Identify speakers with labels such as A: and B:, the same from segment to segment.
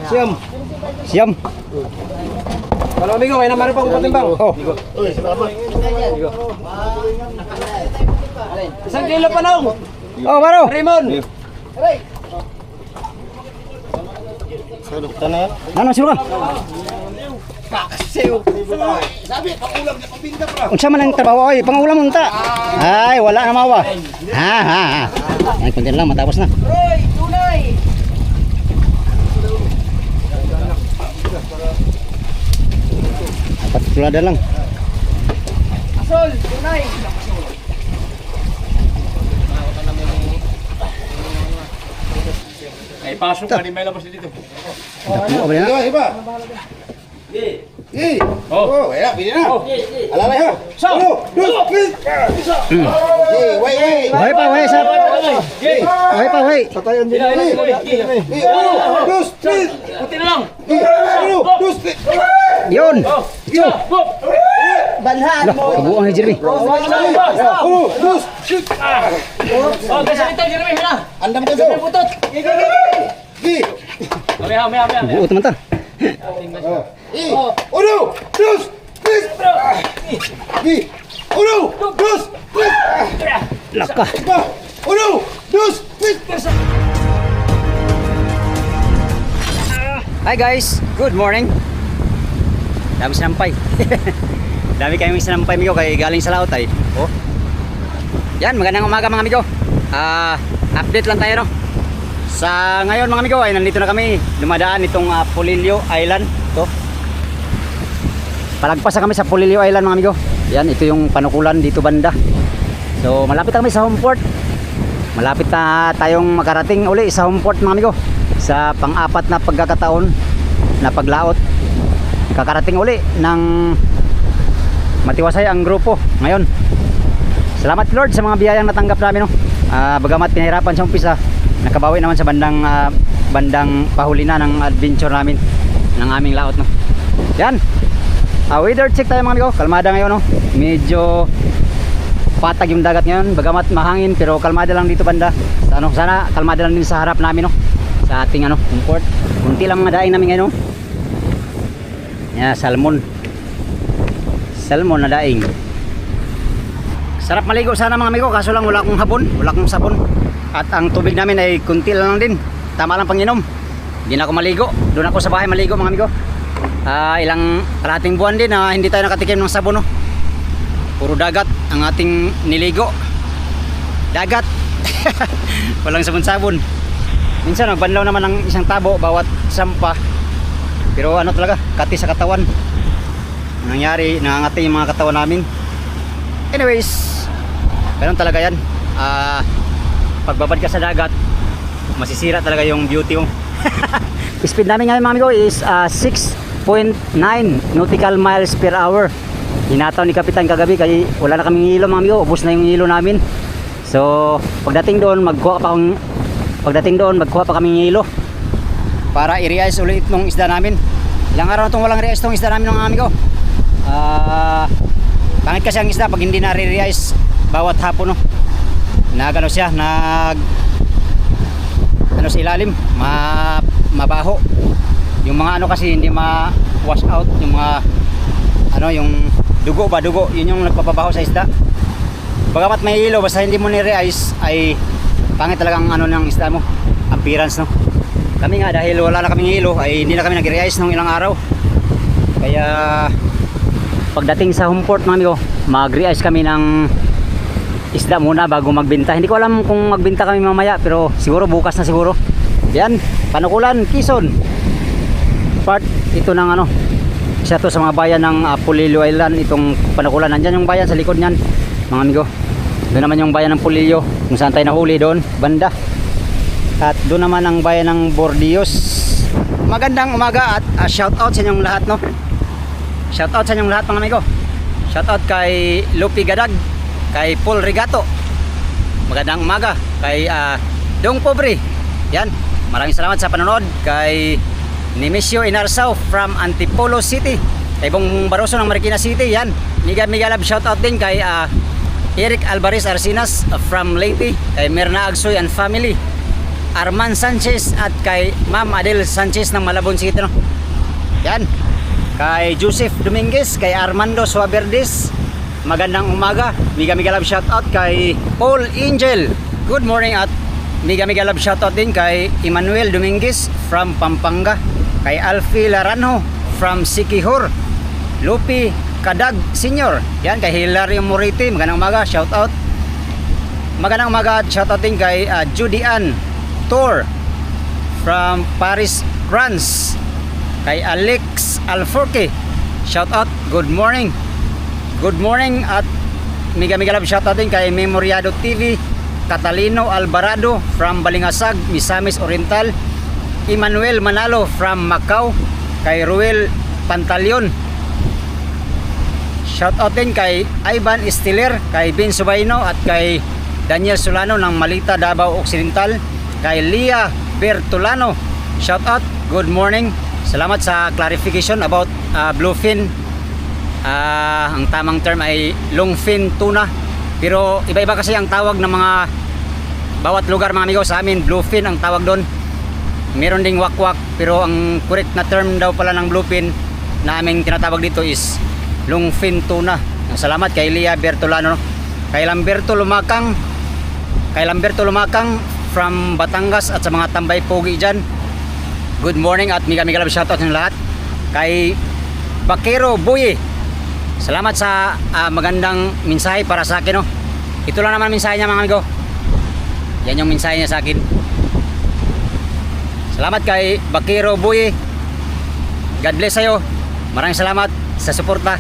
A: Siyam.
B: Siyam.
A: Kalau amigo, may naman pang patimbang.
B: Oh.
A: Isang kilo pa nung.
B: Oh, baro.
A: Raymond.
B: Ano sino ka? Unsa man ang trabaho ay pangulam mo ta? Ay, wala na mawa. Ha. Ay, kunti lang matapos na.
C: Roy, tunay.
B: Apat tulada lang.
C: Asol, tunay.
A: Ay, pasok ka, di may labas dito.
B: Ano ba yan?
D: Iba. Oh, ya, pili na. Alalay ha. Uno, dos, tres. Wait.
B: Wait pa, wait sa. Wait pa, wait.
D: Uno, dos, tres.
A: Puti na lang.
D: Uno, dos, tres.
B: Yun.
C: Banhan mo.
B: Kabuang ni Jeremy.
D: Uno, dos, tres.
A: Oh, kasi dito, Jeremy, muna.
D: Andam ka so.
A: Putot.
D: Gi.
A: Mamaya.
B: Buo teman ta.
D: Uno, dos, tres. Gi. Uno, dos, tres.
B: Laka.
D: Iba. Uno, dos, tres.
B: Hi guys, good morning. Dami sinampay. Dami kayong sinampay amigo kay galing sa laot ay. Oh. Yan, magandang umaga mga amigo. Update lang tayo no. Sa ngayon mga amigo ay nandito na kami. Dumadaan itong Polillo Island. To. Palagpas na kami sa Polillo Island mga amigo. Yan, ito yung panukulan dito banda. So malapit na kami sa homeport. Malapit na tayong makarating uli sa homeport mga amigo. Sa pang-apat na pagkakataon na paglaot. Kakarating uli ng matiwasay ang grupo ngayon. Salamat Lord sa mga biyayang natanggap namin no. Bagamat pinahirapan sa umpisa, nakabawi naman sa bandang pahuli na ng adventure namin ng aming laot no. Yan. Weather check tayo mga amigo. Kalmada ngayon no. Medyo patag yung dagat ngayon, bagamat mahangin pero kalmada lang dito banda. Sana kalmada lang din sa harap namin no. Sa ating import. Kunti lang mga daing namin ngayon no. Yeah, salmon na daing. Sarap maligo sana mga amigo, kaso lang wala akong habon, wala akong sabon. At ang tubig namin ay kunti lang din, tama lang panginom. Hindi na ako maligo, doon ako sa bahay maligo mga amigo. Ilang kalating buwan din na hindi tayo nakatikim ng sabon no. Puro dagat ang ating niligo. Dagat. Walang sabon-sabon. Minsan nagbanlaw naman ng isang tabo bawat sampa. Pero talaga, kati sa katawan. Nangyari, nangangati yung mga katawan namin. Anyways, ganun talaga yan. Pagbabad ka sa dagat, masisira talaga yung beauty mo. Speed namin ngayon mga amigo is 6.9 nautical miles per hour. Hinataw ni Kapitan kagabi kasi wala na kaming hilo mga amigo. Ubus na yung hilo namin. So, pagdating doon, magkuha pa kaming hilo para i-re-ice ulit itong isda namin. Ilang araw na itong walang re-ice itong isda namin mga amigo. Pangit kasi ang isda pag hindi na re-ice bawat hapon no. Nagano siya, sa ilalim, mabaho. Yung mga kasi hindi ma-wash out yung mga yung dugo, yun yung nagpapabaho sa isda. Bagamat may hilo, basta hindi mo ni-re-ice ay pangit talagang ng isda mo, appearance no. Kami nga dahil wala na kaming hilo ay hindi na kami nag-re-ice ng ilang araw. Kaya pagdating sa homeport mga amigo, mag-re-ice kami ng isda muna bago magbenta. Hindi ko alam kung magbenta kami mamaya pero siguro bukas na siguro. Yan, Panukulan, Quezon. Part ito ng isa to sa mga bayan ng Polillo Island, itong Panukulan. Nandyan yung bayan sa likod niyan mga amigo. Doon naman yung bayan ng Polillo kung saan tayo nahuli doon banda. At doon naman ang bayan ng Bordios. Magandang umaga at shout out sa inyong lahat no. Shout out sa inyong lahat mga amigo. Shout out kay Lupi Gadag, kay Paul Regato. Magandang umaga kay Dong Pobre. Yan. Maraming salamat sa panonood kay Nemesio Inarsao from Antipolo City. Kay Bong Baroso ng Marikina City. Yan. Mega love shout out din kay Eric Alvarez Arsinas from Leyte, kay Mirna Agsoy and family. Arman Sanchez at kay Ma'am Adel Sanchez ng Malabon City, no? Yan. Kay Joseph Dominguez, kay Armando Suaverdes, magandang umaga. Mega love shoutout kay Paul Angel. Good morning at mega love shoutout din kay Emmanuel Dominguez from Pampanga, kay Alfie Laranjo from Sikihor, Lupi Kadag Senior. Yan, kay Hilario Moriti, magandang umaga, shoutout. Magandang umaga at shoutout din kay Judy Ann Tor from Paris, France. Kay Alex Alforque, shoutout, good morning. Good morning at mega love shoutout din kay Memoriado TV, Catalino Alvarado from Balingasag, Misamis Oriental, Emmanuel Manalo from Macau, kay Ruel Pantaleon. Shoutout din kay Ivan Estiller, kay Bin Subayno at kay Daniel Solano ng Malita, Davao Occidental, kay Lia Bertolano. Shoutout, good morning. Salamat sa clarification about bluefin. Ang tamang term ay longfin tuna. Pero iba-iba kasi ang tawag ng mga bawat lugar, mga amigo. Sa amin, bluefin ang tawag doon. Meron ding wakwak, pero ang correct na term daw pala ng bluefin na aming tinatawag dito is longfin tuna. Salamat kay Lia Bertolano. Kay Lamberto Lumakang from Batangas at sa mga tambay pogi dyan. Good morning at mega love shoutout ng lahat. Kay Bakero Buye, salamat sa magandang mensahe para sa akin, no? Ito lang naman mensahe niya, mga amigo. Yan yung mensahe niya sa akin. Salamat kay Bakero Buye. God bless sa'yo. Maraming salamat sa suporta.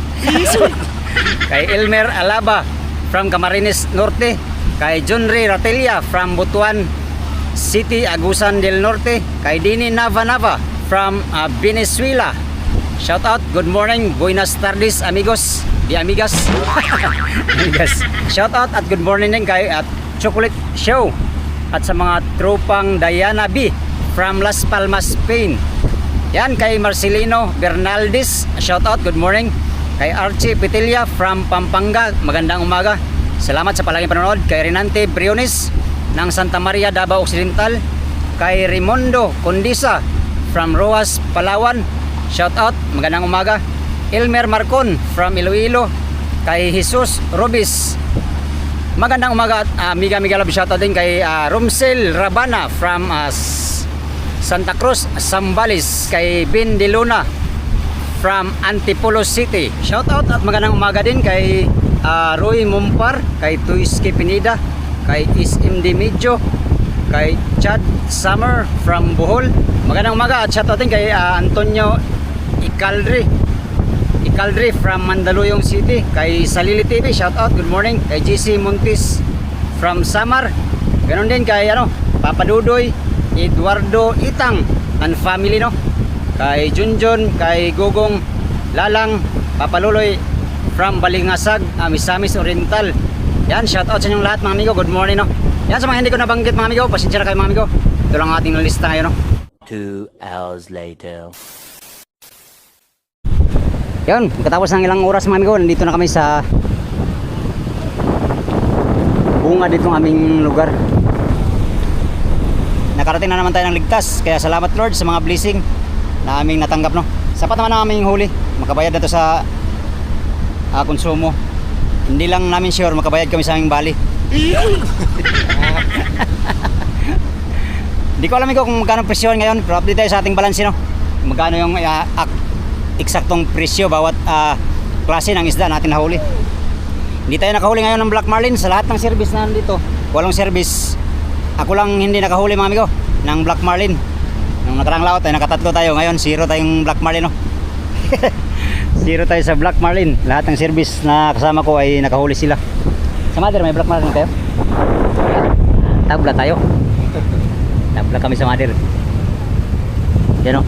B: Kay Elmer Alaba from Camarines Norte. Kay John Ray Ratelia from Butuan City, Agusan del Norte. Kay Dini Nava from Venezuela. Shout out, good morning, buenas tardes amigos, di amigas. Amigas. Shout out at good morning din kay at Chocolate Show at sa mga tropang Diana B from Las Palmas, Spain. Yan, kay Marcelino Bernaldez, shout out, good morning. Kay Archie Petilla from Pampanga, magandang umaga. Salamat sa palaging panonood. Kay Renante Briones ng Santa Maria, Davao Occidental. Kay Raimundo Condisa from Roas, Palawan, shout out, magandang umaga. Elmer Marcon from Iloilo. Kay Jesus Robis, magandang umaga at mega love shout out din kay Romsel Rabana from Santa Cruz, Zambales. Kay Ben De Luna from Antipolo City, shout out at magandang umaga din kay Roy Mumpar, kay Tuiski Pinida, kay SMD Medyo, kay Chad Summer from Bohol, magandang umaga at shout out din kay Antonio Icaldri from Mandaluyong City. Kay Salili TV, shout out, good morning. Kay GC Montis from Samar, ganon din kay Papa Dudoy, Eduardo Itang and family, no? Kay Junjun, kay Gugong Lalang, Papa Luloy from Balingasag, Misamis Oriental. Yan, shout out sa inyong lahat, mga amigo, good morning, no? Yan, sa mga hindi ko nabanggit, mga amigo, pasensya na kayo, mga amigo. Ito lang ang ating lista ngayon, no?
E: 2 hours later.
B: Yan, katapos ng ilang oras, mga amigo, nandito na kami sa bunga dito ng aming lugar. Nakarating na naman tayo ng ligtas, kaya salamat Lord sa mga blessing na aming natanggap, no? Sapat naman ang aming huli, makabayad na to sa konsumo. Hindi lang namin sure makabayad kami sa aming bali. Hindi ko alam kung magkano presyo ngayon, pero update tayo sa ating balanse, no? Magkano yung eksaktong presyo bawat klase ng isda natin nahuli. Hindi tayo nakahuli ngayon ng Black Marlin sa lahat ng service na nandito. Walong service. Ako lang hindi nakahuli, mga amigo, ng Black Marlin. Nung nakarang laot ay nakatatlo tayo. Ngayon, 0 tayong Black Marlin, no? 0 tayo sa Black Marlin. Lahat ng service na kasama ko ay nakahuli sila. Sa Mother, may Black Marlin tayo? Tabla tayo. Tabla kami sa Mother. Yan, no?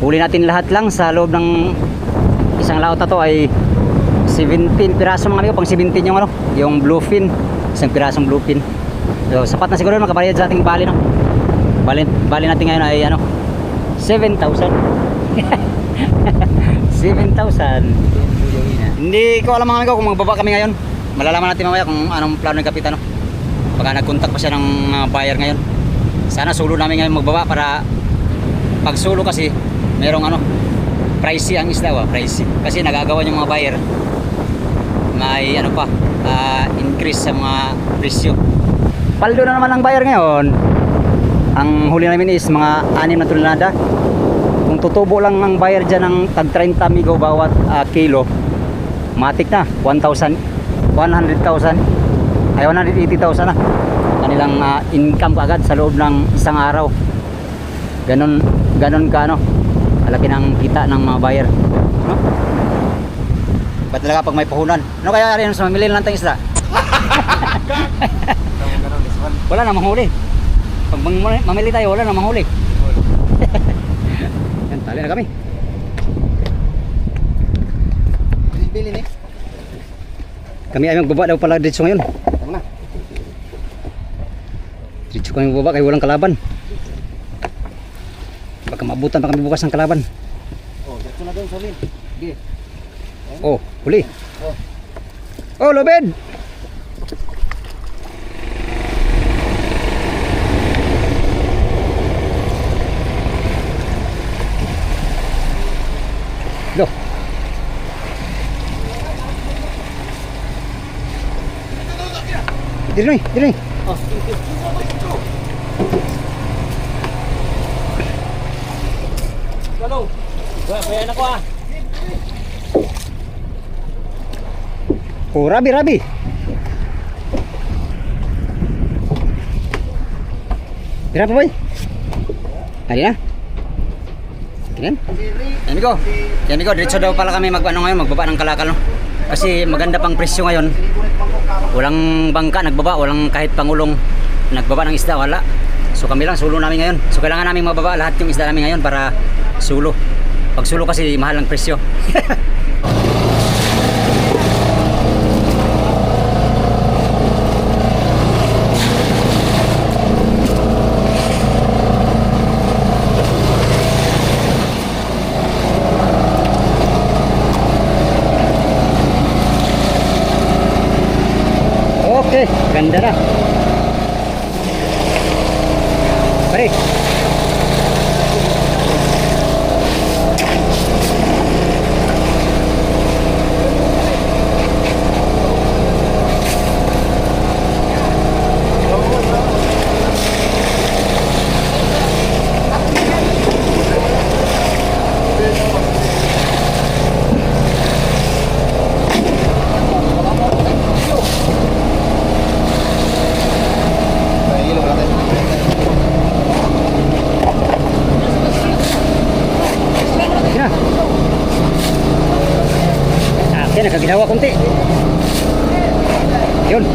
B: Huli natin lahat lang sa loob ng isang laot na to ay 17 piraso, mga amigo. Pang 17 yung yung bluefin. Isang pirasong bluefin. So, sapat na siguro makabayad sa ating bali, no? Bali natin ngayon ay 7,000. 7,000. Hindi ko alam, mga amigo, kung magbaba kami ngayon. Malalaman natin mamaya kung anong plano ng kapitan, no? Baka nag-contact pa siya ng buyer ngayon. Sana sulo namin ngayon magbaba para pag sulo kasi merong ano, pricey ang isda, pricey. Kasi nagagawa yung mga buyer. May ano pa, increase sa mga presyo. Paldo na naman ang buyer ngayon. Ang huli namin is mga 6 na tonelada. Kung tutubo lang ang buyer dyan ng tag 30 amigo bawat kilo, matik na 100,000 ay 180,000 na kanilang income agad sa loob ng isang araw. Ganon ka ano, malaki ng kita ng mga buyer, no? Ba't talaga pag may puhunan? Ano kaya rin sa mamili lang tayong isda? Wala na manghuli. Pag mamili tayo, wala na manghuli. Yan, tali na kami.
D: Bilin eh.
B: Kami ay magbaba daw pala dito ngayon. Dito kami magbaba kaya walang kalaban. Baka maabutan pa kami bukas ng kalaban.
D: Oh, dito na doon, Solin. Sige.
B: Oh, huli. Oh, lobed. Loh. Diri ni.
D: Oh,
C: Galong. Bayan ako ah.
B: Oh, rabi. Berapa, boy? Ada na? Yan. Yan ko. Diretso daw pala kami magbaba ng kalakal, no? Kasi maganda pang presyo ngayon. Walang bangka nagbaba, walang kahit pangulong nagbaba ng isda, wala. So kami lang sulo namin ngayon. So kailangan namin mababa lahat yung isda namin ngayon para sulo. Pag sulo kasi mahal ang presyo. Okay, ganda na. Pare. Yan, nakaginawa konti. Yun.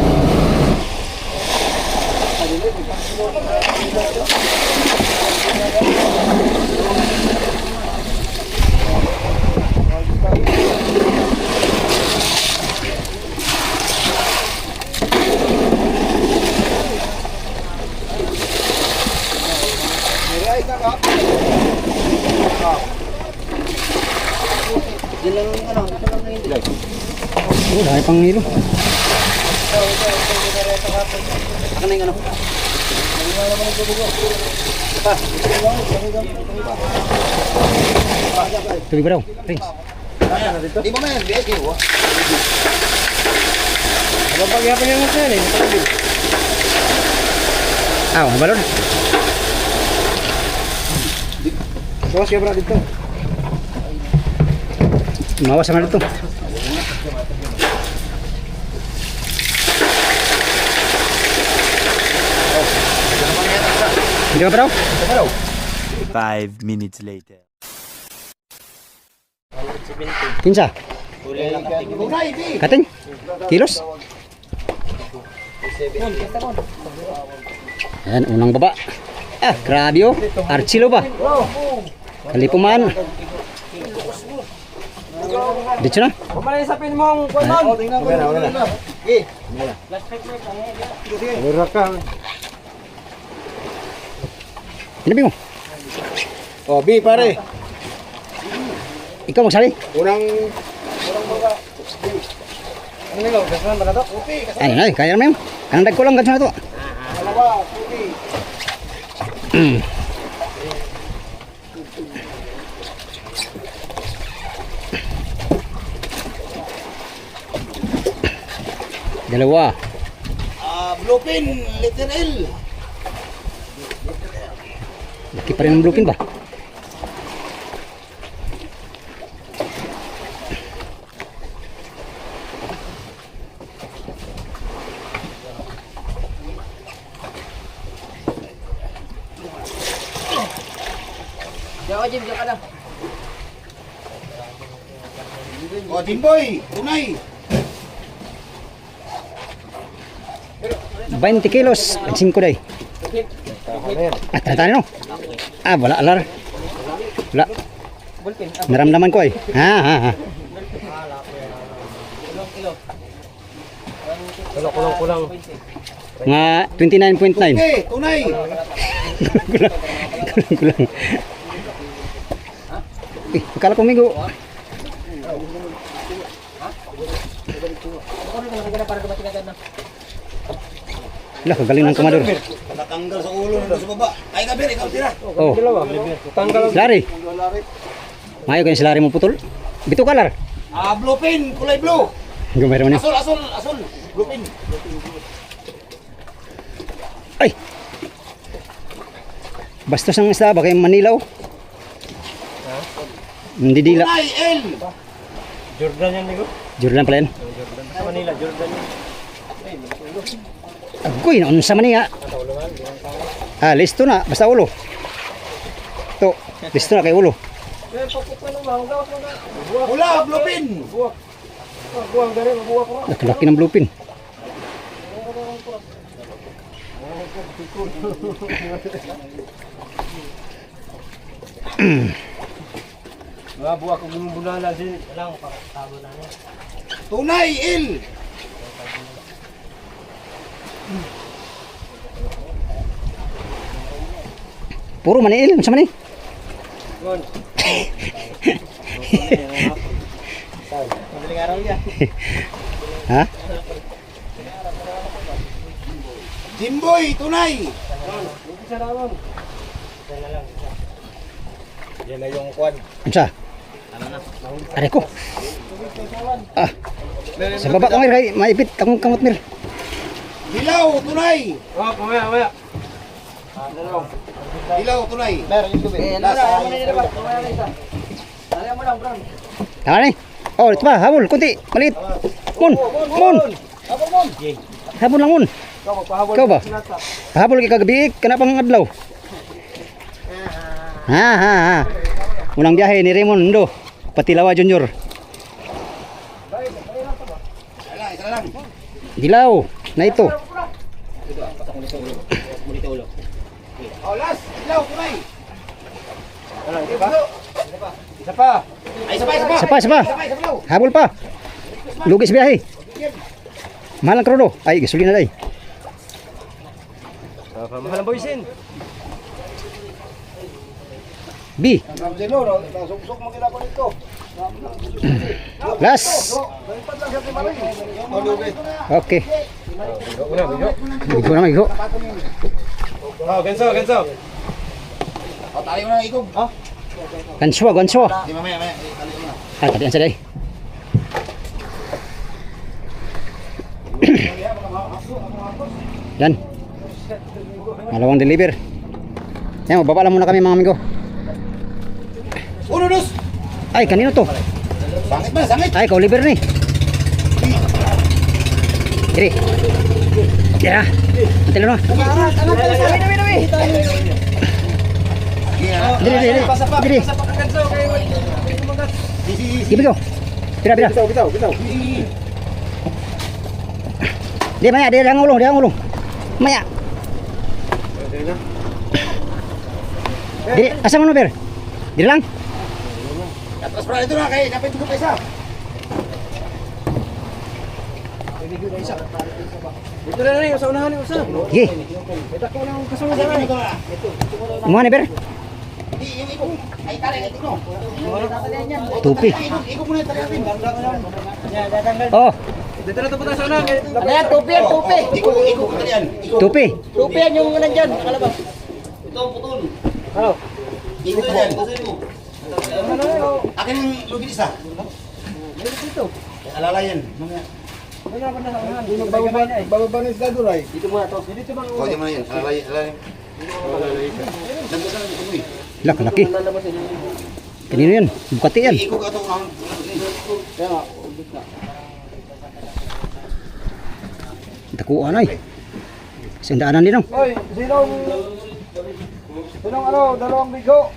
B: Oh, dahil pang nilo. Akan na yung ano? Tubig ba daw? Prince.
D: Di ba man, BSK ho?
A: Pagyapin yung mga yan eh.
B: Balon.
A: Bawas kaya bro dito.
B: Mawas naman dito. Hindi ka pa daw?
E: 5 minutes later.
B: Kinsa? Kating? Kilos? Ayan, unang baba. Grabe oh. Archilo ba? Kalipuman. Dito na.
A: Kumalay sa pin mong kuwan.
D: Tingnan ko na. Eh.
A: Mura ka.
B: Tinabi mo.
D: Oh, B pare.
B: Ikaw magsabi.
D: Unang
A: Ano nilo? Gasan ba na to?
B: Ay, kaya naman yun. Kanang dag ko lang ganyan na to.
D: dalawa, puti.
B: Dalawa.
D: Bluepin, letter L.
B: Laki pa rin ang bluepin ba?
D: O, Jimboy, tunay.
B: 20 kilos. 5 day. Ah, tanda no? Ah, wala alar. Wala. Naramdaman ko eh. Ha.
A: Kulang.
B: Mga 29.9.
D: Okay, tunay.
B: Kulang. Eh, akala ko migo. Lah, kagaling ng komador.
D: Natanggal sa ulo nandun sa baba. Ay, Gaber, ikaw tira.
B: Oh,
A: Tanggal.
B: Lari. Mayo kayo si Lari mo putol. Bito kalar.
D: Bluepin, kulay blue.
B: Gumay naman yun.
D: Asol. Bluepin.
B: Ay! Bastos ng isda ba kay Manila oh? Hindi dila.
D: Tunay, L.
A: Jordan yan, Nico.
B: Jordan pala yan.
A: Sa Manila, Jordan yan.
B: Agoy, naon sa maniya. Ah, listo na. Basta ulo. To, listo na kay ulo.
D: Pula, bluepin.
A: Buwang gari, mabuwak ko.
B: Laki ng bluepin.
A: Buwak ko bumubunala din. Lang, pakatabo na niya.
D: Tunay, L.
B: Puro maniil. Sa mani?
A: Gon. Madaling araw yan.
B: Ha?
D: Jimboy, tunay.
A: Isa naman. Yan na yung kwan.
B: Ano siya? Aray ko. Ah. Sa baba ko mir. Maipit akong kamot mir.
D: Dilaw, tunay.
A: Oh, mamaya.
D: Dilaw, tunay.
A: Meron yung tubig.
B: Tama ni. Oh, ito pa. Habol. Kunti. Maliit. Mun. Habol lang mun. Ikaw ba? Habol kay kagabi. Kanapang adlaw. Ha. Unang biyahe ni Raymond Ndo. Patilawa Junior.
D: Isa lang.
B: Dilaw. Na ito.
D: Oh, last. Dilaw, tunay.
A: Isa pa.
D: Ay, isa pa.
B: Isa pa. Habol pa. Lugis biyahe. Mahal ang krono. Ay, gasolina day.
A: Mahal ang boysin.
B: B. Last. Okay. Bigo naman, bigo.
A: Oh, ganso.
D: O, tali mo na ikog.
B: Ganswa.
D: Di, mamaya. Tali mo na.
B: Ah, tadian sa day. Yan. Malawang deliver. Yan, baba lang muna kami mga amigo.
D: Uno, dos.
B: Ay, kanino to?
D: Sangit.
B: Ay, ikaw liver ni. Diri. Tira. Antelo na. Diri. Sige ko. Pira.
A: Bitaw.
B: Di maya, di ang ulo. Maya. Diri, asa mo no, Ber? Diri lang.
D: Atras pala ito na, kay kapit ko pa isa.
A: Dito na rin, sa unahan yung usa.
B: Sige.
A: Kita ko lang kasunod na.
D: Ito na.
B: Umuha ni Ber.
D: Di, yung ikog. Ay, tali, ito no.
B: Tupi.
D: Ikog muna yung tali natin.
B: Oh,
A: Dito na tayo sa unahan.
C: Ano yan? Tupi yan, tupi.
D: Ikog, tali yan. Ikog.
B: tupi.
C: Tupi yan yung nandyan. Kalabas.
A: Ano?
D: Ikog yan. Akin yung lugid isa. Alala yan. Mamaya. Bababa na isda doon ay.
C: Dito muna to.
A: Dito bang
D: O, di mo na yan. Alalay. Nagbuka na ito.
B: Laki, laki. Kanino yan? Bukati yan.
D: Iko ka ito.
C: Kaya nga.
B: Takuan ay. Sandaanan din, no?
A: Oy, sinong dalawang bigo?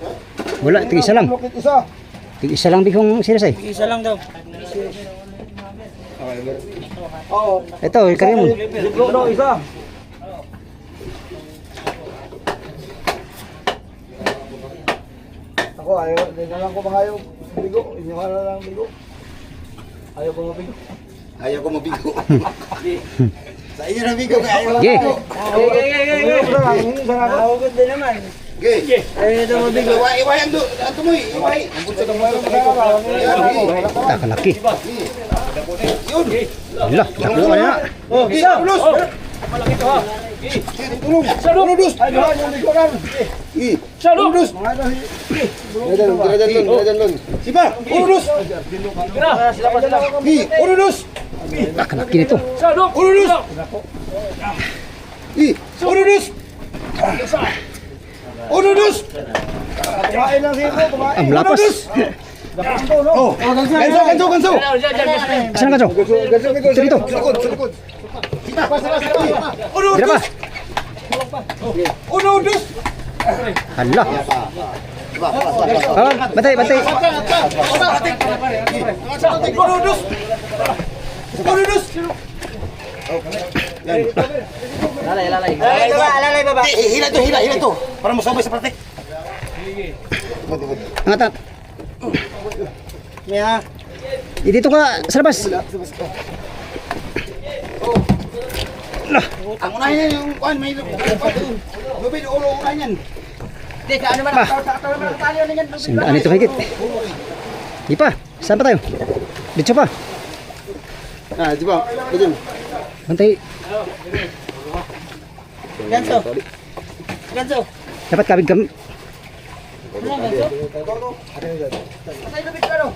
B: Wala, tig-isa lang.
A: Lukit isa.
B: Tig-isa lang bigong serious ay.
C: Isa lang daw.
A: Oo.
B: Ito, kari mo.
A: Bigo daw isa. Ako ayaw, hindi na lang ko mahayog bigo. Inyo ka na lang bigo. Ayaw ko mabigo.
D: Ayaw ko mabigo. Sa inyo na bigo. Ayaw ko.
B: Ge.
C: Nakahugod din naman.
D: Okay.
C: Ayaw ito mabigo.
D: Iway ang doon. Ato mo eh. Iway.
B: Takalaki.
D: Yun.
B: Wala, takuan na.
A: Oh, isa. Ulos.
C: Malaki to ha.
D: Tulong. Tulong.
A: Ay, diyan yung bigo lang.
D: Tulong. Dadan. Sipa. Tulong.
C: Sila pa sila.
D: Tulong.
B: Takalaki nito.
D: Tulong. Tulong. Tulong.
A: Kumain lang siya ko. Kumain.
B: Ang lapas.
D: Oh. Ganso.
B: Saan ka, Jo? Dito, dito.
D: Sipa.
B: Dito pa.
D: Tulong.
B: Hala. Oh, batay, batay.
C: Lalay baba.
D: Hila to. Para masabay sa pratik.
B: Angat. Dito ka sa labas.
D: Ang unahin yan yung kuhan, may lubid, ulo unahin yan.
C: Hindi, sa ano man. Talo na yan.
B: Sandaan ito higit. Di pa. Saan pa tayo? Dito pa.
D: Di ba? Ito.
B: Bantay.
C: Ganso. Ganso.
B: Dapat kabig kami.
C: Patay lubid ka no?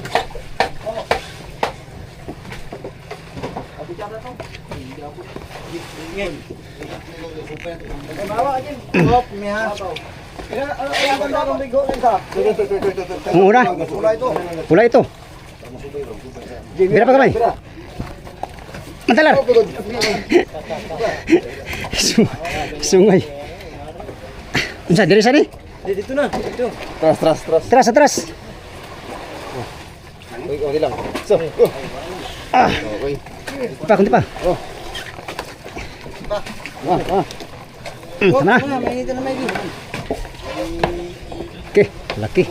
B: Ang una. Pula ito. Bira pa kamay. Mantalar. Sungay. Unsa diri sa ni?
A: Dito na. Dito.
B: Atras, atras.
D: Okay lang. So,
B: Ah. Pa, kunti pa. Tama na. Okay, laki.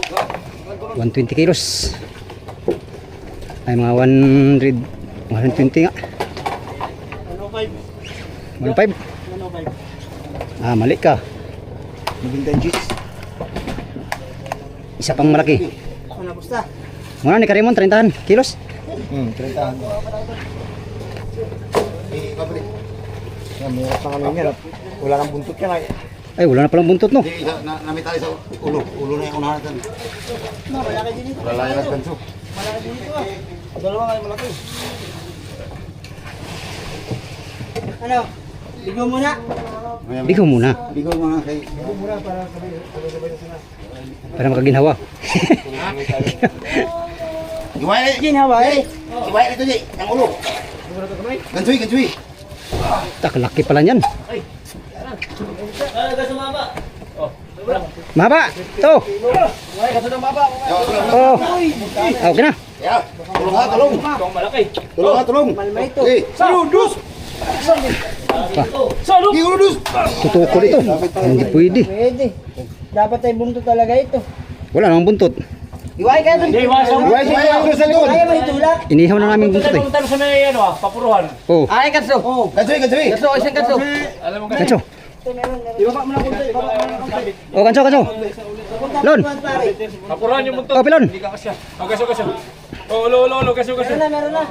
B: 120 kilos. Ay mga 120 nga. 105. Ah, mali ka. Isa pang malaki.
C: Ano basta?
B: Muna ni Karimon, 30 kilos.
A: 30. Mayroon pa kami yan. Wala nang buntot yan ay.
B: Ay, wala na palang buntot, no?
D: di namitali sa ulo. Ulo na yung unahan natin. Lalaya ng ganso.
A: Dalawa nga yung malaki.
C: Ano? Bigo muna.
B: Bigo muna,
D: Bigo mga kay...
B: para makaginhawa.
D: Iway!
C: Ginawa eh.
D: Iway ito di! Ang ulo! Gansoy!
B: Tak, laki pala niyan. Mahaba. To. Oh. Okay na.
D: Ya! Tulong! Tulong!
C: Malmay ito.
D: Eh! Saludus! Saludus!
B: Tutukol ito. Hindi pwede.
C: Pwede. Dapat ay buntot talaga ito.
B: Wala namang buntot.
C: Iway ka doon.
D: Iway sa likod!
C: Kaya mo itulak.
B: Inihaw na namin buntot eh.
F: sa may ano, papuruhan.
B: Oh.
C: Ay, kanso. Oh.
D: Gansoy!
C: Kanso, isang kanso.
B: Kanso.
A: Ibaba mo na kunti. Ibaba mo na kunti.
B: Oh, kanso, kanso. Lon.
F: Papuruhan yung muntot.
B: Oh, pilon.
F: Oh, gaso. Oh, ulo, gaso.
C: Meron na.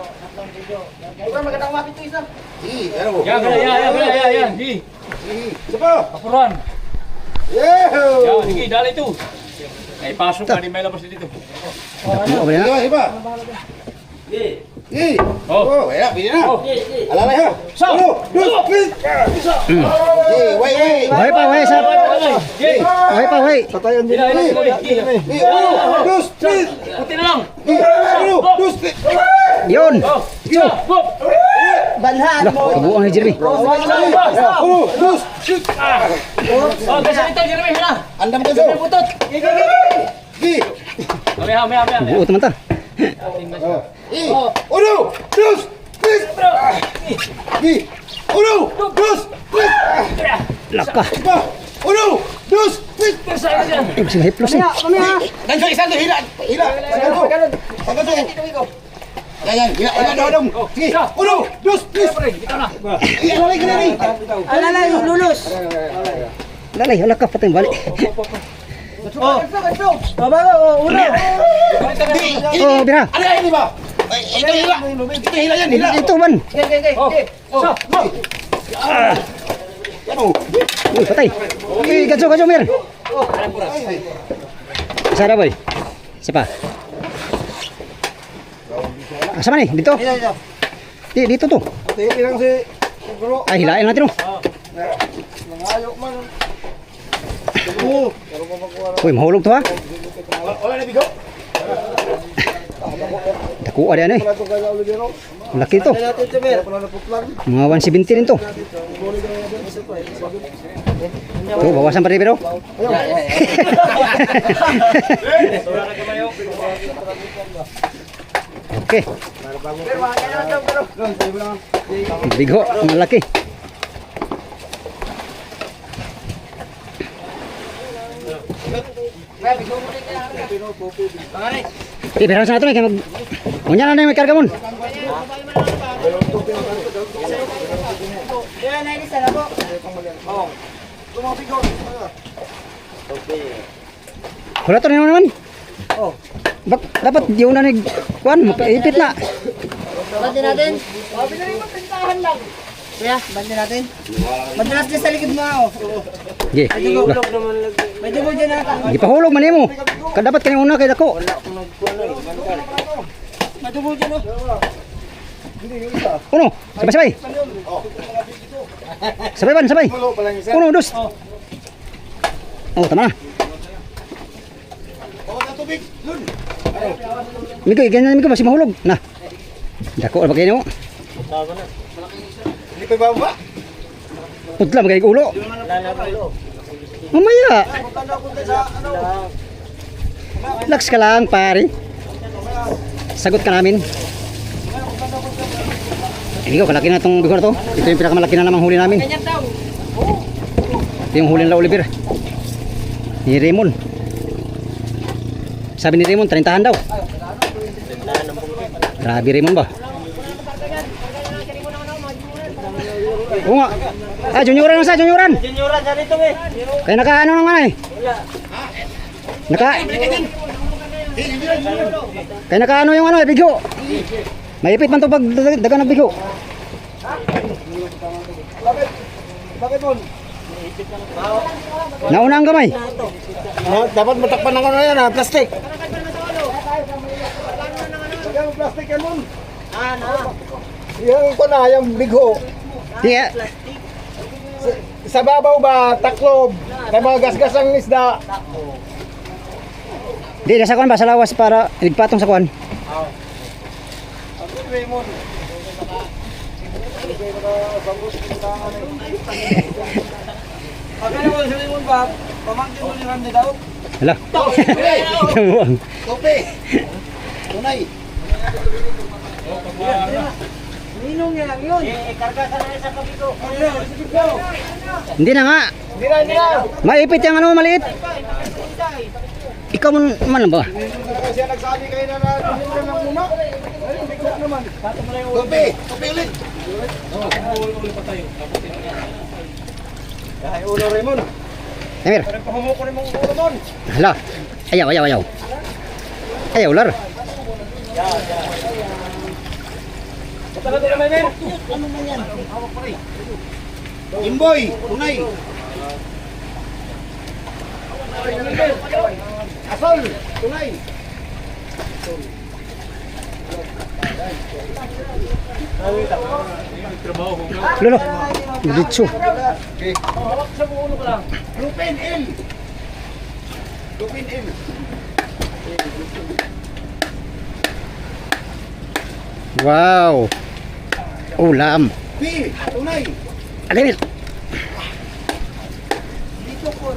C: Ikaw magandang umapit ito isa.
D: Ano?
F: Yan. Di.
D: Sapa!
F: Papuruhan.
D: Yeho!
F: Yan, sige, dali ito. Ay, pasok ka, di may labas dito.
B: Oh, wala na.
D: Iba! Eh.
F: Oh.
D: Oh, ya, pili na.
F: Oh.
D: Alalay ha. Uno, dos, tres. Eh, wait.
B: Wait pa, wait, sap.
F: Jay.
B: Wait pa, wait.
A: Patayan din.
F: Ila, ila, ila.
D: Eh, uno, dos, tres.
F: Puti na lang.
D: Uno, dos, tres.
B: Yun.
F: Oh. Isa. Hop.
C: Banhan
B: Lah,
C: mo.
B: kabuang ni Jeremy.
D: Uno, dos, shoot.
F: Oh, kasi dito, Jeremy, hina.
D: Andam ka so.
F: Putot.
D: Eh.
F: Mamaya.
B: Buo teman ta.
D: Eh. Uno, dos, tres. Eh. Uno, dos, tres.
B: Laka.
D: Uno, dos, tres.
B: Sila hiplos eh.
D: Ganso isa to hila. Hila. Ganso. Yan, hila dong. Sige. Uno, dos, tres. Alalay ka na rin.
C: Alalay, lulus.
B: Lalay, wala ka patay balik.
C: Oh, bago, uno.
B: Oh, bira.
D: Ano yan, di ba? Ito hila. Ito hila yan, hila.
B: Ito man.
F: Oh. Isa.
D: Ano?
B: Uy, patay. Uy, gajo Mir. Sana boy. Siapa? Sama nih, dito. Dito tuh.
A: Tingin lang si Bro.
B: Ay, hilain natin oh.
A: Nangayo man.
B: Uy, mahulog to ha.
D: Wala na bigo.
B: Dako ada ano eh.
A: Wala itong kaya ulit yun.
B: Laki to.
C: Natin to, Mer.
A: Wala na putlang.
B: Mga 170 rin to. Tuh, bawasan pa rin pero. Oke. Bigo, malaki. Pero sa natin kay mag Unya na may karga mon.
C: Yan, nainis na po.
B: Wala to naman. Dapat di una nig kuan mapaipit na.
C: Bandi natin. Pinari mo, pintahan lang. Kuya, bandi natin. Bandi natin sa likod mo.
B: Ge.
C: May dugo dyan natin.
B: Gipahulog man nimo. Ka dapat kani una kay dako.
C: May dugo dyan, oh.
B: Uno, sabay-sabay. Sabay ban, sabay. Uno, dos. Oh, tama na. Migo, ganyan migo masih mahulog. Nah. Dako ba kayo?
D: Hindi pa baba.
B: Putla magay ulo. Mamaya. Relax ka lang, pare. Sagot ka namin. Hindi ko, kalaki na itong bigo na to. Ito yung pinakamalaki na namang huli namin. Ito yung huli nila Oliver. Ni Raymond. Sabi ni Raymond, 30 daw. Grabe Raymond ba? Oo nga. Ah, junioran na sa, junioran.
C: Junioran sa dito, eh.
B: Kaya naka ano naman eh. Kaya naka ano yung ano eh, bigo. Maipit man to pag daga ng bigo.
A: Bakit mo?
B: Nauna ang gamay.
A: Dapat matakpan ng ano yan ha, plastic. Lagyan mo plastic yan nun. Yung ko na, yung bigho.
B: Sige.
A: Sa babaw ba, taklob. Kaya mga gasgas ang isda.
B: Di, nasa kuwan ba sa lawas para igpatong sa kuwan.
A: Raymond. Pagkano mo sa Raymond ba, pamangkin mo ni Randy daw?
B: Hala. Kamuang.
D: Tope. Tunay.
C: Ninong niya lang yun. Karga sa nila sa kabito.
B: Hindi na nga.
A: Hindi na.
B: Maipit yung ano maliit. Ikaw man ba?
A: Kasi nagsabi kayo na hindi ng muna. Ayun, bigla naman.
D: Tope. Tope ulit.
A: Ay, ulo Raymond.
B: Emir.
A: Pahumuko rin mong ulo mon.
B: Hala. Ayaw. Ayaw, lar.
D: Imboy. Tunay.
A: Asol, tunay.
B: Lolo. Diretso.
D: Lupin L. Lupin L.
B: Wow. Ulam.
D: P. Tunay.
B: Agamit.
D: Dito po.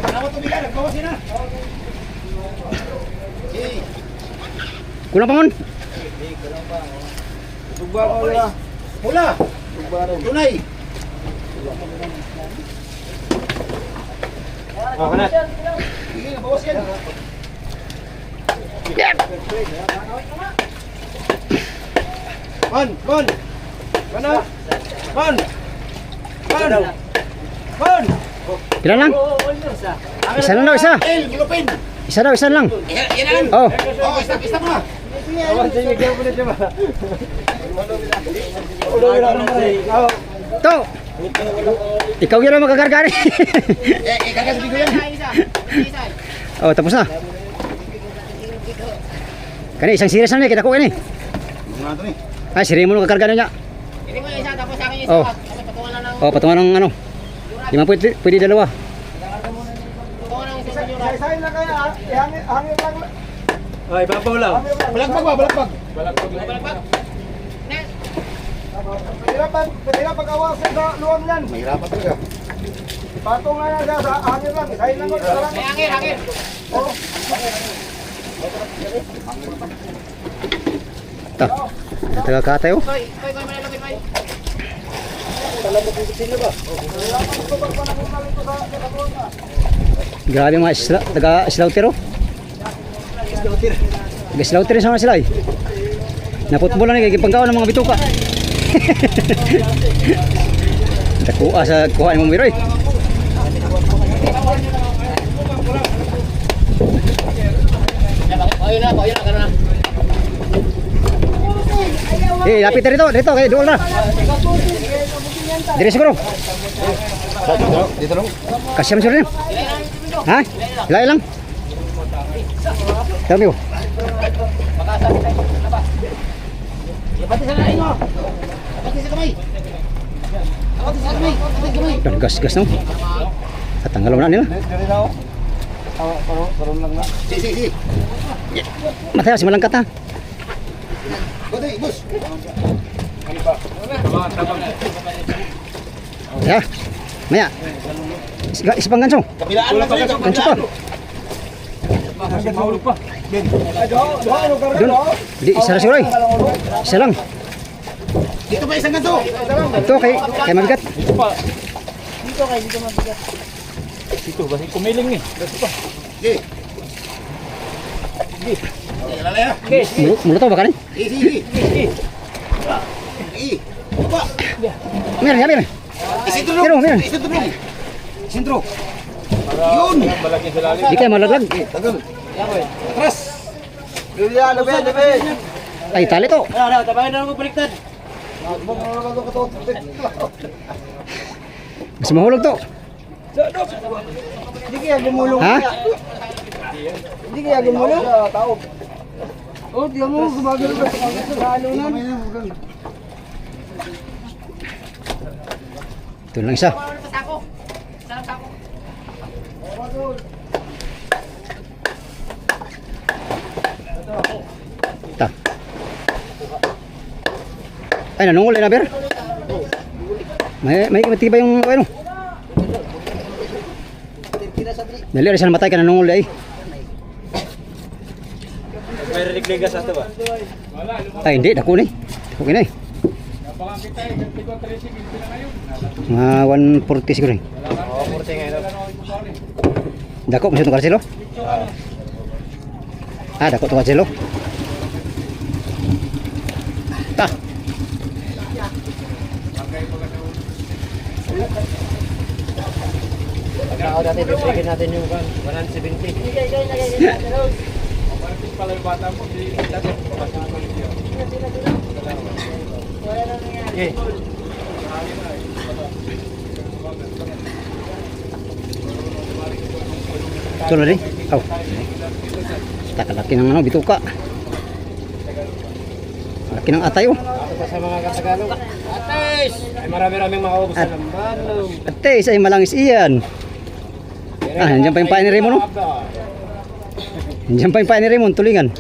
D: Ano tubigan? Nagbawas na.
B: Kulang pa mon.
A: Tugba ko nila.
D: Pula.
A: Tugba rin.
D: Tunay. Sige, nabawas yan.
A: Man! Man! Mana? Man! Man! Man!
B: Pila lang? Isa lang daw, isa.
D: L. Lupin.
B: Isa daw, isa lang.
D: Yan lang.
B: Oh.
D: Oh, stop mo na.
A: Awan sa inyo, kaya po na siya ba? Ulo yun ang naman.
B: To. Ikaw yun ang magkakargari.
D: Kagasabi ko yan.
B: Oh, tapos na. Kani isang series na kita ko ini.
D: Mga ito ni.
B: Ay, siri mo kakarga na niya.
C: Hindi mo isa, tapos sa akin yung
B: Oh.
C: isa. Kasi patungan lang ng...
B: Oh, patungan ng ano. Di man pwede dalawa.
C: Patungan lang isang milyon.
A: Isa-isahin lang kaya, hangin lang.
F: Ay, babaw lang.
D: Balakbag ba? Balakbag.
C: Balakbag. Next.
A: Mahirap pag-awasan sa luwang yan.
D: Mahirapan talaga.
A: Patong nga yan sa hangin lang. Isahin lang ko.
C: May hangin, hangin.
B: Ta. Taga katayo.
C: Koy, manalapit, koy.
B: Grabe mga isla, taga slaughter oh. Taga slaughter sa mga sila eh. Naputbol na kay pangkaon ng mga bituka. Nakuha sa kuhaan mong miroy.
C: Ayun na, gano'n na.
B: Eh, lapit na dito kay doon na. Dire siguro.
D: Dito lang.
B: Kasyam siguro rin. Ha? Hilay lang. Tama mo.
C: Pati sa lain mo. Pati sa kamay. Pati sa kamay. Pati sa kamay.
B: Gas no. Tatanggal na nila.
A: Diri na ako. Parang lang na.
D: Si.
B: Mataya si malangkat ha.
D: Goday, bus.
B: Ya. Maya. Isa pang ganso.
D: Kapilaan lang sa'yo.
B: Ganso pa.
F: Mahulog pa.
B: Doon. Di isa na siguro eh. Isa lang.
D: Dito pa isang ganito.
B: Ito kay mabigat.
F: Ito, kasi kumiling eh.
D: Sige. Lalaya.
B: Mulo to baka rin.
D: Sige. Baba.
B: Meron.
D: Isintro.
B: Meron.
D: Isintro. Yun.
B: Di kayo malaglag.
D: Tagal. Atras.
A: Diri na, labi.
B: Ay, tali to.
C: Tabahin na lang magbaliktad.
B: Mas mahulog to.
A: Hindi kaya gumulong.
B: Ha?
A: Hindi kaya gumulong. Tao. Oh, di mo gumagano sa alunan.
B: Ito lang isa.
C: Sako. Isa lang sako.
B: Ta. Ay, nanungol na ber. May matibay yung ano. Dali rin sana matay ka nanungol ay.
F: May rinig-ligas ato ba?
B: Ay, hindi, dako ni. Dako kinay. Mga 140 siguro.
F: Oo, 40 ngayon.
B: Dako masyado itong karselo? Ah, dako itong karselo. Ta.
C: Pagkakaw natin, bibigyan natin yung 170.
B: Ito na rin. Oh. Takalaki ng ano, bituka. Laki ng atay oh.
F: Ako sa mga Tagalog. Ates! Ay marami-raming makaubos sa lamban.
B: Ates ay malangis iyan. Ah, nandiyan pa yung pain ni Raymond oh. Nandiyan pa yung pain ni Raymond, tulingan.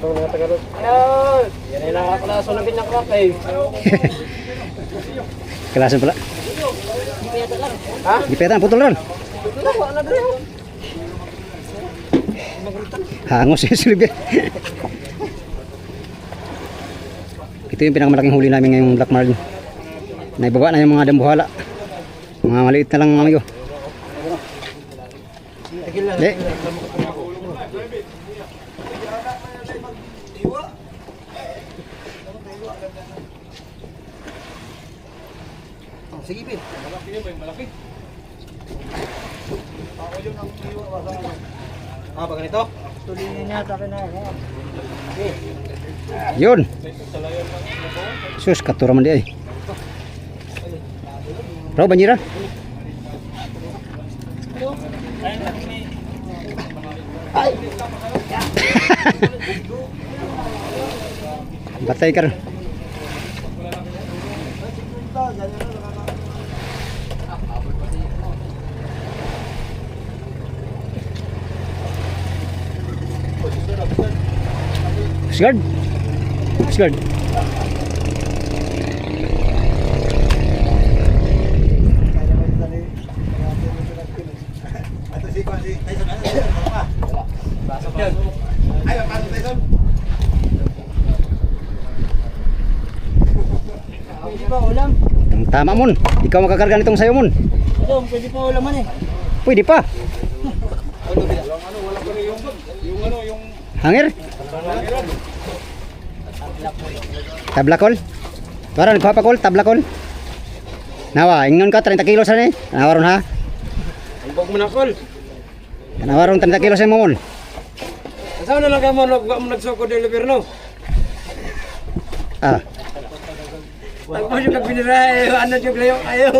F: Ito mga Tagalog. Ayan! Yan ay nakaklaso ng pinakrak eh.
B: Kalasan pala. Ha? Di peta, putol ron. Hangos yung silbi. Ito yung pinakamalaking huli namin ngayong black marlin. Naibaba na yung mga dambuhala. Mga maliit na lang amigo. Di.
A: Sige, Pin. Malaki.
F: Ah, pag ganito?
C: Tulingin niya, takin na.
B: Yun. Sus, katura man di ay. Bro, banjira. Batay ka rin. Guard. Guard.
C: Pwede pa ulam?
B: Tama mon. Ikaw makakarga nitong sayo mon.
C: Ito, pwede pa ulaman eh.
B: Pwede pa. Hangir. Tablakol. Tuwaran, nagpapakol, tablakol. Nawa, ingon ka, 30 kilos na eh. Nawaron ha.
F: Huwag mo na kol.
B: Nawaron 30 kilos na mo mon.
F: Saan na lang ka mo nagsoko deliver no?
B: Ah,
F: Tagpo yung kagbinirahe, ano yung layo kayo.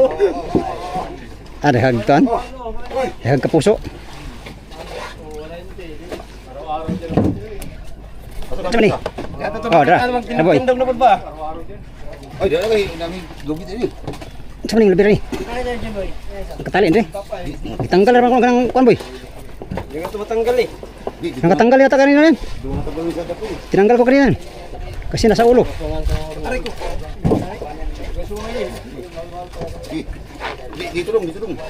B: dahag tuan. Dahag kapuso. Ano ni? Oh, dra. Ano boy?
F: Tindog na po ba?
D: Ay, dala kay nami gubit ini.
B: Ano ni lebih ni?
C: Ay, dahil dyan boy.
B: Katali ni. Ditanggal ra ko kanang kuan boy.
F: Hindi nga ito matanggal eh.
B: Nakatanggal yata kanina yan. Tinanggal ko kanina. Kasi nasa ulo.
D: Dito dong.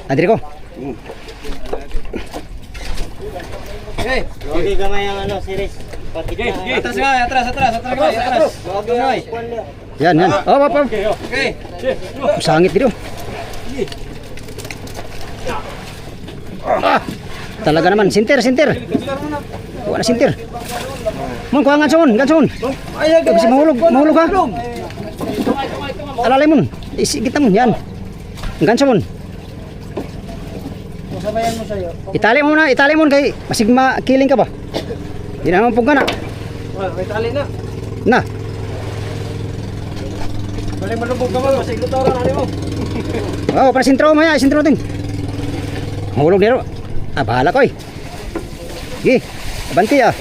B: Adiri ko.
F: Okay.
C: Okay, gamay ang ano, series.
F: Okay, atras nga, atras. Huwag mo na eh.
B: Yan. Oh, pap.
F: Okay.
B: Sangit dito. Ah, talaga naman, sinter. Wala sinter. Mon, kuha ganson. Kasi mahulog ha. Alalay mon, isigit mo yan. Ganson mon.
C: Sabayan mo sa'yo.
B: Itali mo kay masig makiling ka ba? Di naman pong kana.
F: May tali na.
B: Na,
F: Balik malubog ka mo, masiglo tawran ano mo.
B: oh, para sintro mo ya, sintro din. Mahulog dito. Ah, bahala ko eh. Sige, abanti ah.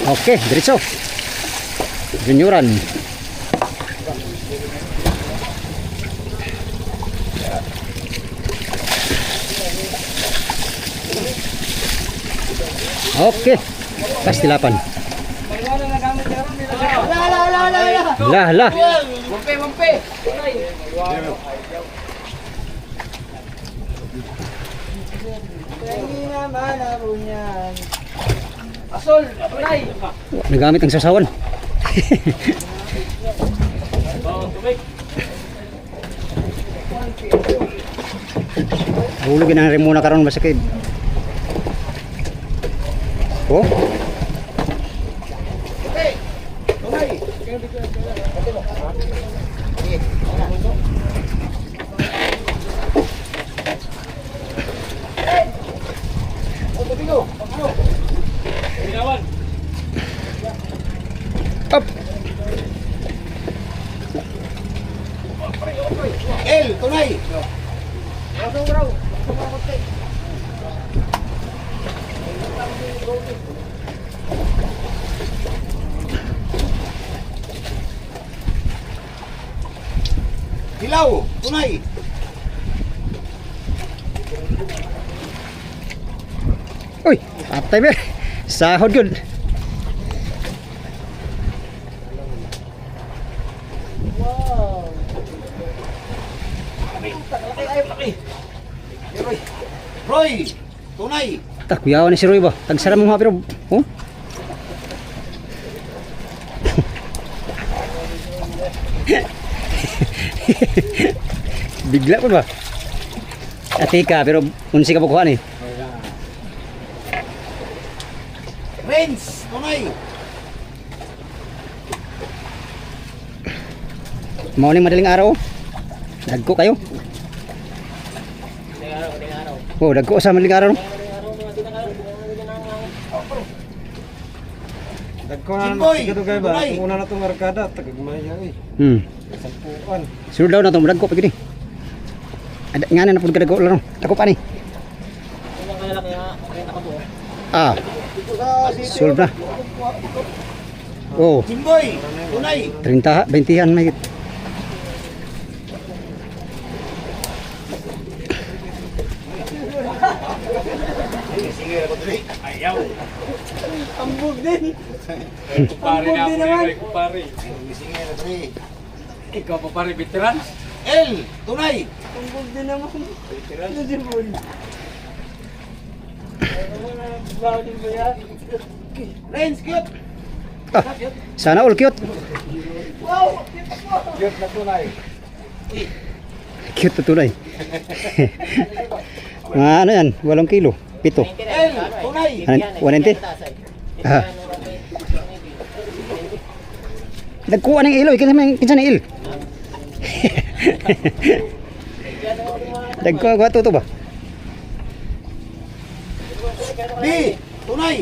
B: Okay, diretso. Junioran. Okay, pastilapan. Lah.
F: Wampe.
C: Hindi naman ako niyan.
F: Asol, tunay.
B: Nagamit ang sasawan. Hulugin ang remuna karon masakit. Oh. Up.
D: L, tunay. Hilaw, tunay.
B: Uy, patay ber. Sahod yun.
D: Roy, tunay.
B: Tak, kuyawan ni si Roy ba? Tagsara mo mga pero. Oh? Bigla po ba? Ati ka, pero unsi ka bukuhan eh.
D: Renz, tunay.
B: Morning madaling araw. Dagko kayo. Oh, dagko sa madaling araw.
A: Dagko na
D: Jimboy,
A: naman ito kayo ba?
D: tunay.
A: Kung una na itong arkada, tagagmaya eh. Sampuan.
B: Sure daw na itong dagko pag gini. Ada nga na napod ka dagko laro. Dagko pa ni. Ah. Solve na. Oh,
D: Jimboy, tunay.
B: 30, 20-an may.
A: Ambog din. Ambog din naman.
F: Ikaw pa pare veteran?
D: L, tunay.
A: Ambog din naman. Ano din po? Bakit ba yan?
D: Renz, cute.
B: Ah, sana all cute.
A: Cute na tunay.
B: Cute na tunay. Mga ano yan, 8 kilo. 7.
D: L, tunay.
B: 190. Ah. Nagkuha ng ilo, kinsa ng il. Nagkuha ko ito ba?
D: B, tunay.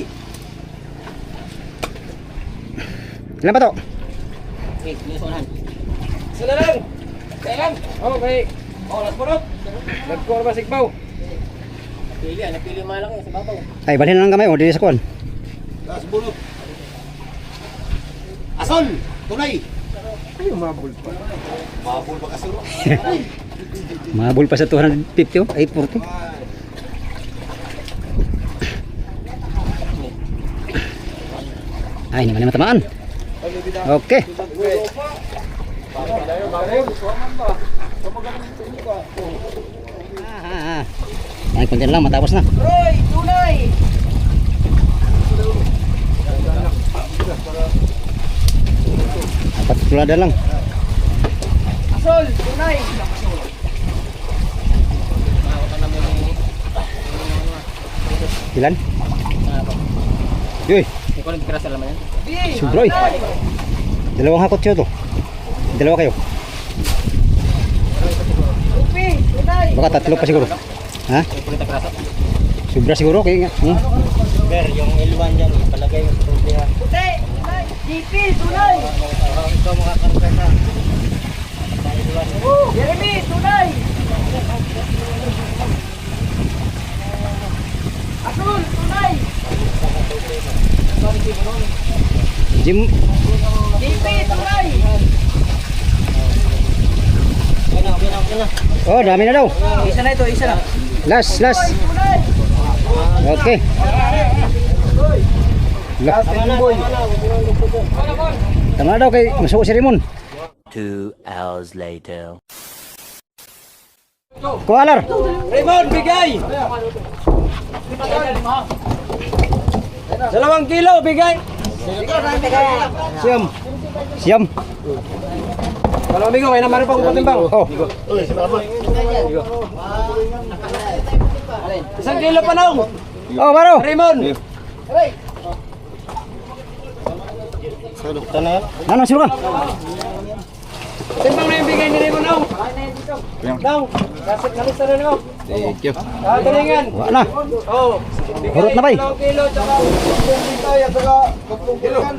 B: Ilan pa to?
F: Sila lang! Kailan? Okay. Oh, last bunot. Nagkuha ba sigbaw? Napili malaki sa babaw.
B: Ay, balhin na lang kamay, o, dili sa kuwan.
D: Last bunot. Asol, tunay.
A: Ay, umabol pa.
D: Mabul ba kasuro?
B: Mahabol pa sa 250, oh, 840. Ay, hindi man na matamaan. Okay. Ay, kunti na lang, matapos na.
C: Roy, tunay.
B: Apat pulada lang.
C: Asol, tunay.
B: Ilan? Yoy,
F: Ikaw nagkira sa laman yan?
C: B,
B: subroy. Dalawang hakot siya to. Dalawa kayo.
C: Upi, tunay.
B: Baka tatlo pa siguro. Ha?
F: Kulit ang krasa.
B: Sobra siguro kaya nga.
F: Ber, yung L1 dyan, palagay yung tubig ha.
C: Puti, tunay. GP, tunay.
F: Ikaw makakaroon na.
C: Jeremy, tunay. Asol, tunay.
B: Jim,
C: GP, tunay.
B: oh dami na daw.
C: Isa na ito, isa na.
B: Last.
C: Tunay.
B: Okay.
A: Last and boy.
B: Tama na daw kay masuko si Ramon.
E: 2 hours later.
B: Kualar.
F: Raymond, bigay! 2 kilo, bigay!
B: Siyam.
F: Kalau amigo, may naman pa kung patimbang.
B: Oh,
F: 1 kilo pa nung!
B: oh baro.
F: Raymond!
B: Ano sino ka?
F: Timbang na yung bigay ni Raymond nung! Nung! Nalista na nung!
B: Thank you.
F: Talingan!
B: Wala na.
F: Oh!
B: Hurot na ba eh?
F: 2 kilo, tsaka
A: 10 tayo, saka 10 kiloan.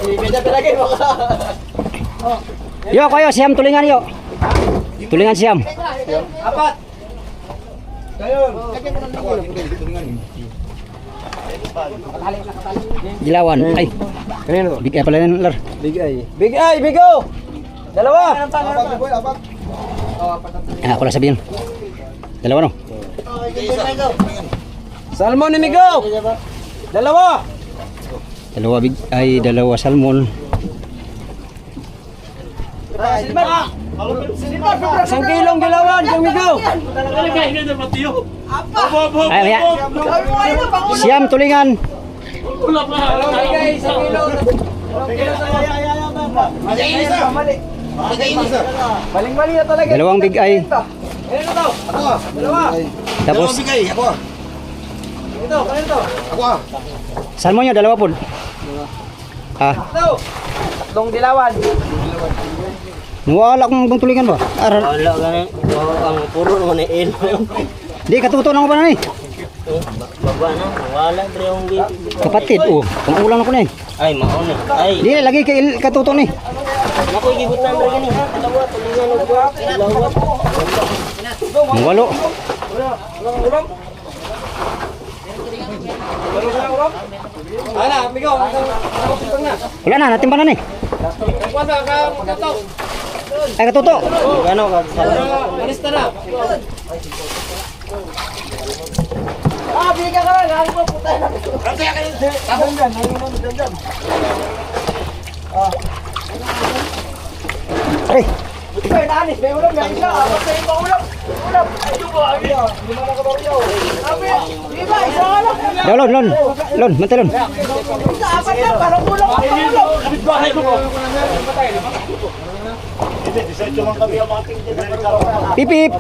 F: bibigyan talaga, baka!
B: Yo, kayo, siyam tulingan yo. Tulingan siyam.
A: Apat. Ngayon.
B: Dilawan. Ay,
A: Kanino?
B: big ay pala yan, Lar.
A: Big Eye. Big Eye, Bigo! Dalawa!
B: Ah, ako lang sabihin. Dalawa no?
A: Salmon ni Migo! Dalawa!
B: Dalawa big ay dalawa salmon.
A: Isang kilong dilawan, yung Migo!
B: Ay, maya. Siyam tulingan.
A: Isang kilo. Maling-mali na talaga.
B: Dalawang big ay.
A: Kanino to? Ako. Dalawa.
B: Tapos
D: Bigay, ako.
A: Ito, kanino to?
D: Ako.
B: salmon nyo, dalawa po. Ah,
A: Ito. Tatlong dilawan.
B: wala akong bang tulingan ba? Aral.
C: Wala ganun. Ang puro naman ay il.
B: Di, katuto na ko pa na ni.
C: Baba na. Wala pre yung
B: Kapatid, oh. Pangulang ako na eh.
C: Ay, maon eh. Ay,
B: Di, lagi kay katuto ni.
C: nakoy gibutan ra gani. Dalawa, tulingan og dalawa.
B: Ang walo.
A: Ala, Migo. Ang na.
B: Wala na, natimba na ni.
A: Kuwasa ka magkato.
B: Ay, katuto.
C: Gano ka sa
A: Alista na. Ah, bigyan ka lang. Ano po puta na. Tapos yan.
B: Ay,
A: Ikaw, naanis. May ulam. May isa. Apat sa ibang ulam. Ulam. Ay, ito ba? Ay, lima na ka ba rin? Sabi, lima. Isa ka lang.
B: daw, lon, mantalon.
A: Isa, apat na. Parang ulam. Ulam. Bahay mo ko.
B: Pipip.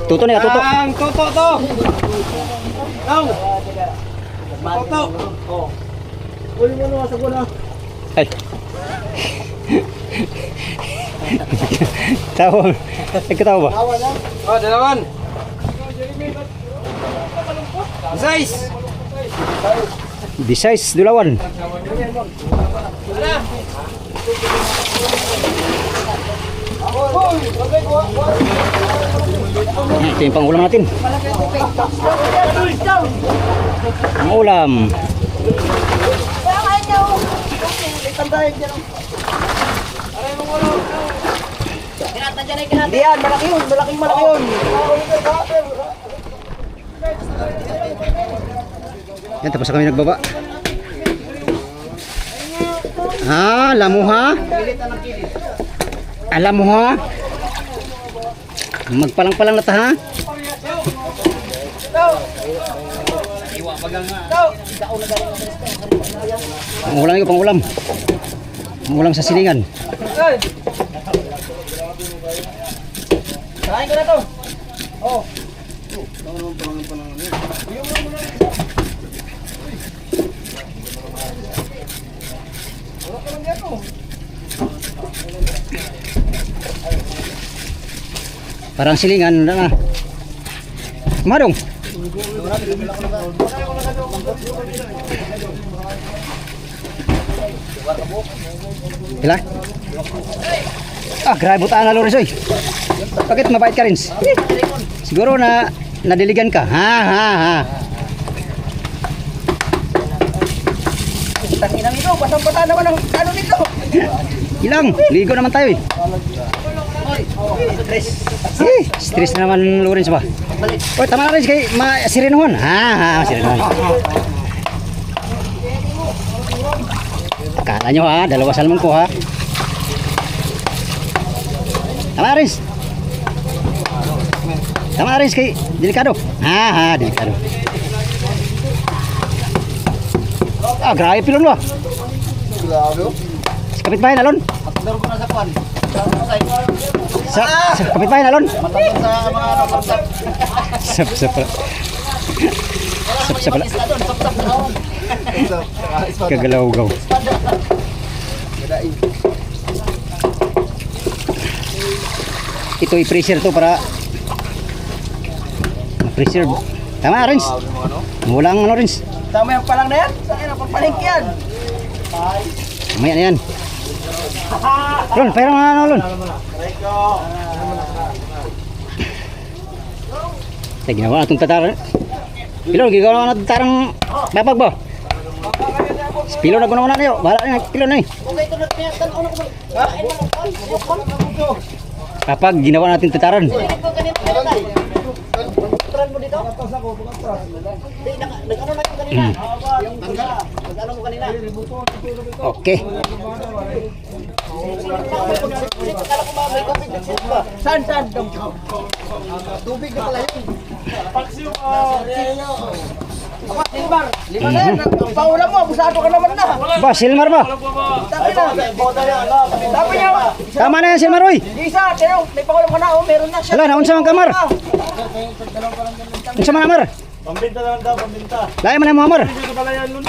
B: Tuto ni, tuto.
A: Ang toto to. Ang. Toto. Oh. Uli mo na sa guna.
B: Ay. Tawa. Ay, katawa ba?
A: Oh, dalawan. Size.
B: Besides, dulawan. Ito yung pangulam natin. Ang ulam.
A: Hindi yan, malaki yun. Malaki yun.
B: Yan, tapos na kami nagbaba. Ah, alam mo ha? Alam mo ha? Magpalang-palang na ta ha? Pangulam yun, pangulam. Pangulam sa silingan.
A: Hey. Sakain ko na to. Oh.
B: Parang silingan na na. Madong. Hila? Ah, grabe butaan na Lorenzo. Bakit mabait ka rin? Siguro na nadiligan ka. Ha.
A: Tangina nito, pasang-pata naman ang ano nito.
B: Ilang, ligo naman tayo eh. Stress na naman Lorenzo ba? Oh, tama na rin kay Sirenohan. Ha, Sirenohan. Akala nyo ha, dalawa salmon ko ha. Tama rin. Tama rin kay Delikado. Ha, Delikado. Ah, grabe pilon ba? Sa kapitbahay na lon. Sa kapitbahay na lon. Sa pala. Sa pala. Kagalaw-gaw. Ito i-preserve to para ma-preserve. Tama, Rins. Walang ano, Rins.
A: Tama yung palang na yan. Saan yung pagpalink yan?
B: Mamaya na yan. Lon, pero ano Lon? Sige, ginawa natong tataran. Pilon, ginawa natong tatarang babag ba? Pilon na guna na yun. Bahala na, pilon na eh. Kapag ginawa natin tataran. Okay.
C: Saan? Tubig na pala yun. Lima na yan. Paulam mo, abusado ka naman na.
B: Ba, Silmar ba?
C: Sabi niya.
B: Tama na yan, Silmar, oy.
C: Isa, pero may paulam ka na. Oh, meron na siya.
B: Wala, naunsa man kamar. Unsa man amar?
A: Pambinta lang daw, pambinta.
B: Lahi man mo amar.
A: Dito pala yan nun.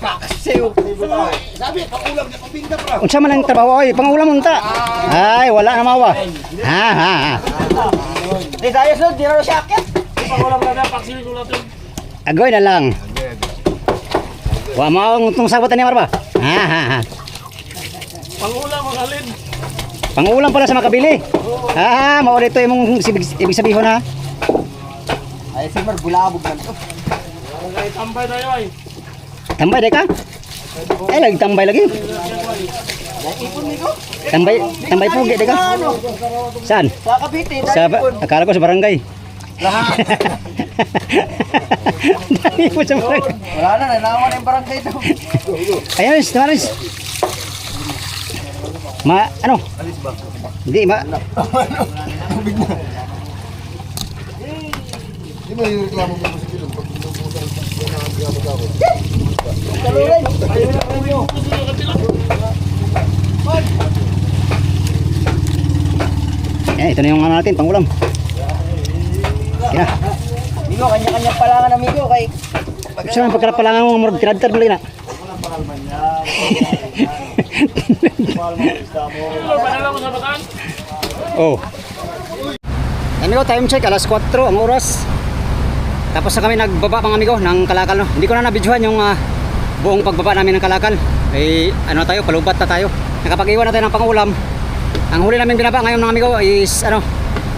C: Paksiw.
D: Sabi, paulam na pambinta pa.
B: Unsa man ang trabaho oy, pangulam unta. Ay, wala na mawa. Ha.
C: Di tayo sunod, di na siya akit.
A: Pangulam na na, paksiw ko natin.
B: Agoy na lang. Wa mao tong sabotan ni Amar ba? Ha.
A: Pangulam, magalin.
B: Pangulam pala sa makabili. Mao dito imong ibig sabihin ha.
C: Ay, si Mar, bulabog lang to.
A: Ay, tambay tayo ay.
B: Tambay de ka? Ay, lagi tambay lagi. Tambay pugi de ka? Saan?
C: Sa Cavite,
B: Sa akala ko sa barangay. Dali mo sa barangay.
C: wala na, nanawa na yung barangay to.
B: Ayun, Maris. Ano? Hindi,
D: Di ba yung reklamo mo sa kilong? Pag pinupusan ang gamot-gamot.
B: Ito na yung ano natin, pangulam. Yan.
C: Migo, kanya-kanya pala nga na Migo kay...
B: Saan ang pagkalapalangan mo, murag tinadtad mo lang na.
A: Panala mo sa bataan.
B: Oh. Amigo, time check, alas 4 ang oras. Tapos na kami nagbaba mga amigo ng Kalakal. No? Hindi ko na nabidyohan yung buong pagbaba namin ng Kalakal. Eh, ano tayo, palubat na tayo. Nakapag-iwan na tayo ng pangulam. Ang huli namin binaba ngayon mga amigo is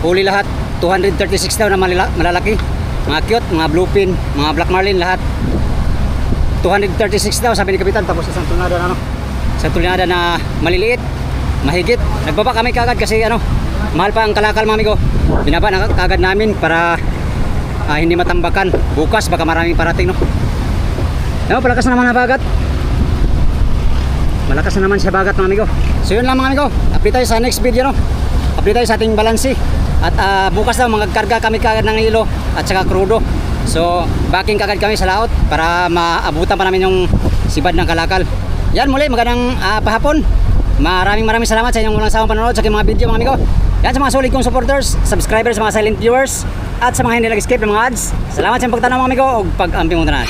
B: huli lahat. 236 daw na malalaki. Mga cute, mga bluefin, mga black marlin lahat. 236 daw sabi ni Kapitan. Tapos isang tunada na isang tunada na maliliit, mahigit. Nagbaba kami kagad kasi mahal pa ang Kalakal mga amigo. Binaba na kagad namin para hindi matambakan. Bukas baka maraming parating palakas naman na bagat. Malakas na naman siya bagat mga amigo. So yun lang mga amigo. Update tayo sa next video Update tayo sa ating balansi. At bukas daw magkarga kami kagad ng hilo at saka krudo. So backing kagad kami sa laot para maabutan pa namin yung sibad ng Kalakal. Yan muli, magandang pahapon. Maraming salamat sa inyong walang sawang panonood sa aking mga video mga amigo. Yan sa mga solid kong supporters, subscribers, mga silent viewers, at sa mga hindi nag-skip ng mga ads. Salamat sa pagtanaw mga amigo o pag-amping mong tanan.